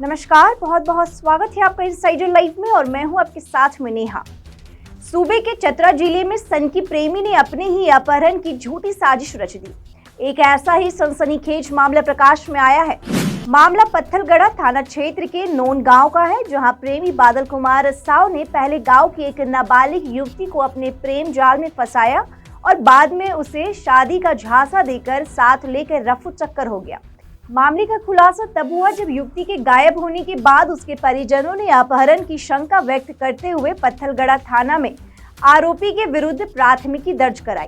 नमस्कार, बहुत बहुत स्वागत है आपका इनसाइडर लाइव में और मैं हूं आपके साथ में नेहा। सूबे के चतरा जिले में सनकी प्रेमी ने अपने ही अपहरण की झूठी साजिश रच दी। एक ऐसा ही सनसनीखेज मामला प्रकाश में आया है। मामला पत्थलगढ़ा थाना क्षेत्र के नोन गांव का है, जहां प्रेमी बादल कुमार साव ने पहले गांव की एक नाबालिग युवती को अपने प्रेम जाल में फंसाया और बाद में उसे शादी का झांसा देकर साथ लेकर रफू चक्कर हो गया। मामले का खुलासा तब हुआ जब युवती के गायब होने के बाद उसके परिजनों ने अपहरण की शंका व्यक्त करते हुए पत्थलगढ़ा थाना में आरोपी के विरुद्ध प्राथमिकी दर्ज कराई।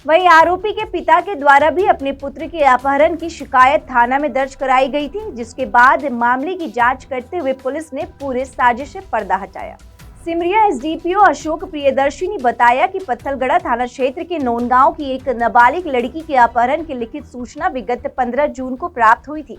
वहीं आरोपी के पिता के द्वारा भी अपने पुत्र के अपहरण की शिकायत थाना में दर्ज कराई गई थी, जिसके बाद मामले की जांच करते हुए पुलिस ने पूरे साजिश से पर्दा हटाया। सिमरिया एसडीपीओ अशोक प्रियदर्शी ने बताया कि पत्थलगढ़ा थाना क्षेत्र के नोनगांव की एक नाबालिग लड़की के अपहरण की लिखित सूचना विगत 15 जून को प्राप्त हुई थी।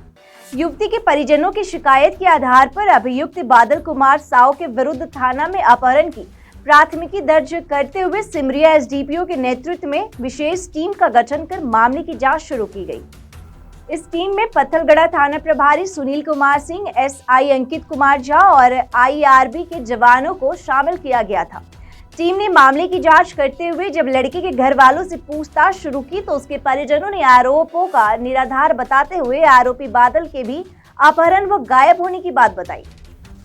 युवती के परिजनों की शिकायत के आधार पर अभियुक्त बादल कुमार साव के विरुद्ध थाना में अपहरण की प्राथमिकी दर्ज करते हुए सिमरिया एसडीपीओ के नेतृत्व में विशेष टीम का गठन कर मामले की जाँच शुरू की गयी। इस टीम में पत्थलगढ़ा थाना प्रभारी सुनील कुमार सिंह, एसआई अंकित कुमार झा और आईआरबी के जवानों को शामिल किया गया था। टीम ने मामले की जांच करते हुए जब लड़के के घर वालों से पूछताछ शुरू की तो उसके परिजनों ने आरोपों का निराधार बताते हुए आरोपी बादल के भी अपहरण व गायब होने की बात बताई।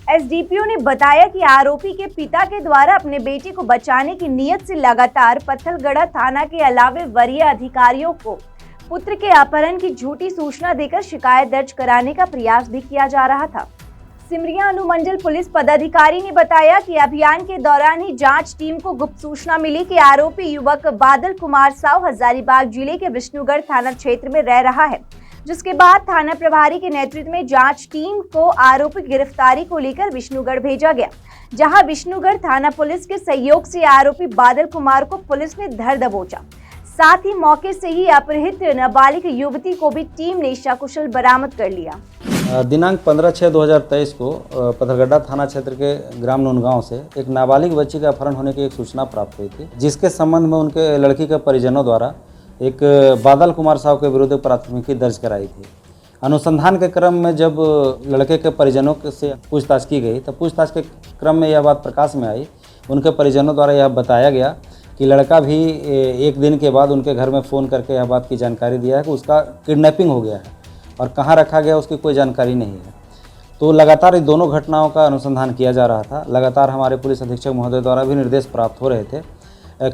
एसडीपीओ ने बताया कि आरोपी के पिता के द्वारा अपने बेटे को बचाने की नीयत से लगातार पत्थलगढ़ा थाना के अलावे वरीय अधिकारियों को पुत्र के अपहरण की झूठी सूचना देकर शिकायत दर्ज कराने का प्रयास भी किया जा रहा था। सिमरिया अनुमंडल पुलिस पदाधिकारी ने बताया कि अभियान के दौरान ही जांच टीम को गुप्त सूचना मिली कि आरोपी युवक बादल कुमार साव हजारीबाग जिले के विष्णुगढ़ थाना क्षेत्र में रह रहा है, जिसके बाद थाना प्रभारी के नेतृत्व में जांच टीम को आरोपी गिरफ्तारी को लेकर विष्णुगढ़ भेजा गया, जहां विष्णुगढ़ थाना पुलिस के सहयोग से आरोपी बादल कुमार को पुलिस ने धर दबोचा। साथ ही मौके से ही अपहृत नाबालिग युवती को भी टीम ने सकुशल बरामद कर लिया। दिनांक 15/6/2023 को पत्थलगढ़ा थाना क्षेत्र के ग्राम नोनगांव से एक नाबालिग बच्ची का अपहरण होने की एक सूचना प्राप्त हुई थी, जिसके संबंध में उनके लड़की के परिजनों द्वारा एक बादल कुमार साव के विरुद्ध प्राथमिकी दर्ज कराई थी। अनुसंधान के क्रम में जब लड़के के परिजनों से पूछताछ की गई तो पूछताछ के क्रम में यह बात प्रकाश में आई। उनके परिजनों द्वारा यह बताया गया कि लड़का भी एक दिन के बाद उनके घर में फ़ोन करके यह बात की जानकारी दिया है कि उसका किडनैपिंग हो गया है और कहाँ रखा गया उसकी कोई जानकारी नहीं है। तो लगातार इन दोनों घटनाओं का अनुसंधान किया जा रहा था। लगातार हमारे पुलिस अधीक्षक महोदय द्वारा भी निर्देश प्राप्त हो रहे थे।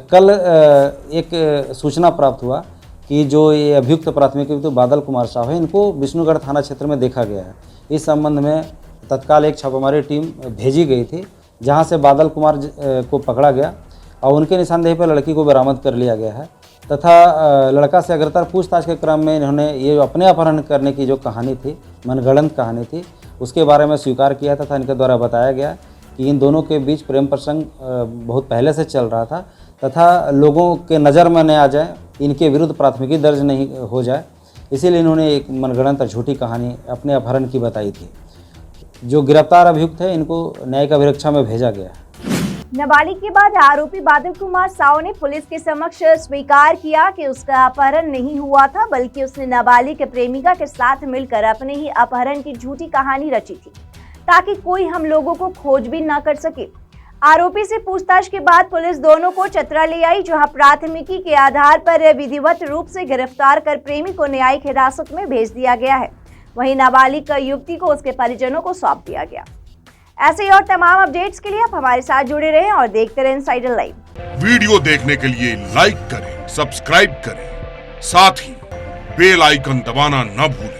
कल एक सूचना प्राप्त हुआ कि जो ये अभियुक्त प्राथमिकी तो बादल कुमार साहब है, इनको विष्णुगढ़ थाना क्षेत्र में देखा गया है। इस संबंध में तत्काल एक छापामारी टीम भेजी गई थी, जहाँ से बादल कुमार को पकड़ा गया और उनके निशानदेही पर लड़की को बरामद कर लिया गया है तथा लड़का से अग्रतर पूछताछ के क्रम में इन्होंने ये अपने अपहरण करने की जो कहानी थी, मनगढ़ंत कहानी थी, उसके बारे में स्वीकार किया तथा इनके द्वारा बताया गया कि इन दोनों के बीच प्रेम प्रसंग बहुत पहले से चल रहा था तथा लोगों के नज़र में न आ जाए, इनके विरुद्ध प्राथमिकी दर्ज नहीं हो जाए, इसीलिए इन्होंने एक मनगढ़ंत झूठी कहानी अपने अपहरण की बताई थी। जो गिरफ्तार अभियुक्त है इनको न्यायिक अभिरक्षा में भेजा गया है। नाबालिग के बाद आरोपी बादल कुमार साव ने पुलिस के समक्ष स्वीकार किया कि उसका अपहरण नहीं हुआ था, बल्कि उसने नाबालिग के प्रेमिका के साथ मिलकर अपने ही अपहरण की झूठी कहानी रची थी ताकि कोई हम लोगों को खोजबीन न कर सके। आरोपी से पूछताछ के बाद पुलिस दोनों को चतरा ले आई, जहां प्राथमिकी के आधार पर विधिवत रूप से गिरफ्तार कर प्रेमी को न्यायिक हिरासत में भेज दिया गया है। वहीं नाबालिग का युवती को उसके परिजनों को सौंप दिया गया। ऐसे ही और तमाम अपडेट्स के लिए आप हमारे साथ जुड़े रहें और देखते रहें इनसाइडर लाइव। वीडियो देखने के लिए लाइक करें, सब्सक्राइब करें, साथ ही बेल आइकन दबाना न भूलें।